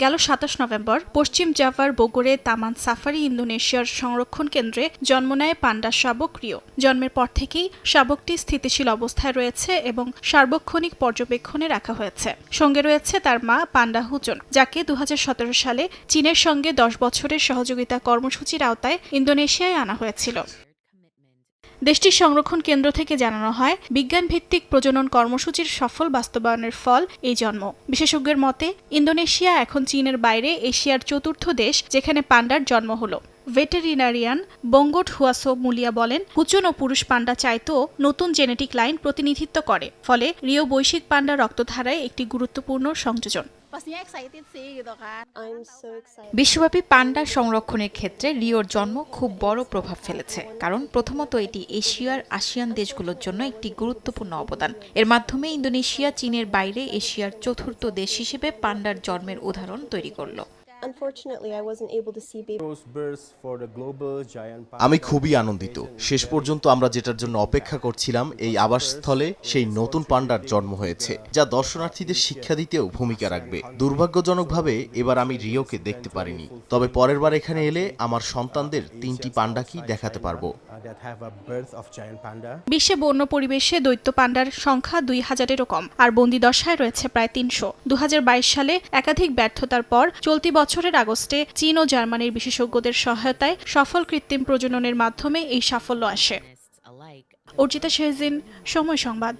গেল ২৭ নভেম্বর পশ্চিম জাভার বগুড়ে তামান সাফারি ইন্দোনেশিয়ার সংরক্ষণ কেন্দ্রে জন্ম নেয় পান্ডা শাবক রিও। জন্মের পর থেকেই শাবকটি স্থিতিশীল অবস্থায় রয়েছে এবং সার্বক্ষণিক পর্যবেক্ষণে রাখা হয়েছে। সঙ্গে রয়েছে তার মা পান্ডা হুচুন, যাকে ২০১৭ সালে চীনের সঙ্গে ১০ বছরের সহযোগিতা কর্মসূচির আওতায় ইন্দোনেশিয়ায় আনা হয়েছিল। দেশটির সংরক্ষণ কেন্দ্র থেকে জানানো হয়, বিজ্ঞানভিত্তিক প্রজনন কর্মসূচির সফল বাস্তবায়নের ফল এই জন্ম। বিশেষজ্ঞের মতে, ইন্দোনেশিয়া এখন চীনের বাইরে এশিয়ার চতুর্থ দেশ যেখানে পান্ডার জন্ম হলো। ভেটেরিনারিয়ান বঙ্গট হুয়াসো মুলিয়া বলেন, হুচুন ও পুরুষ পান্ডা চাইতেও নতুন জেনেটিক লাইন প্রতিনিধিত্ব করে, ফলে রিও বৈশ্বিক পান্ডা রক্তধারায় একটি গুরুত্বপূর্ণ সংযোজন। বিশ্বব্যাপী পান্ডা সংরক্ষণের ক্ষেত্রে রিওর জন্ম খুব বড় প্রভাব ফেলেছে, কারণ প্রথমত এটি এশিয়ার আসিয়ান দেশগুলোর জন্য একটি গুরুত্বপূর্ণ অবদান। এর মাধ্যমে ইন্দোনেশিয়া চীনের বাইরে এশিয়ার চতুর্থ দেশ হিসেবে পান্ডার জন্মের উদাহরণ তৈরি করল। আমি খুবই আনন্দিত। শেষ পর্যন্ত আমরা যেটার জন্য অপেক্ষা করছিলাম, এই আবাসস্থলে সেই নতুন পান্ডার জন্ম হয়েছে, যা দর্শনার্থীদের শিক্ষা দিতেও ভূমিকা রাখবে। দুর্ভাগ্যজনকভাবে এবার আমি রিওকে দেখতে পারিনি, তবে পরের বার এখানে এলে আমার সন্তানদের ৩টি পান্ডাকেই দেখাতে পারবো। বিশ্বে বন্য পরিবেশে দৈত্য পান্ডার সংখ্যা ২,০০০-এরও কম, আর বন্দি দশায় রয়েছে প্রায় ৩০০। ২০২২ সালে একাধিক ব্যর্থতার পর চলতি বছরের আগস্টে চীন ও জার্মানির বিশেষজ্ঞদের সহায়তায় সফল কৃত্রিম প্রজননের মাধ্যমে এই সাফল্য আসে। অর্চিতা শেহজিন, সময় সংবাদ।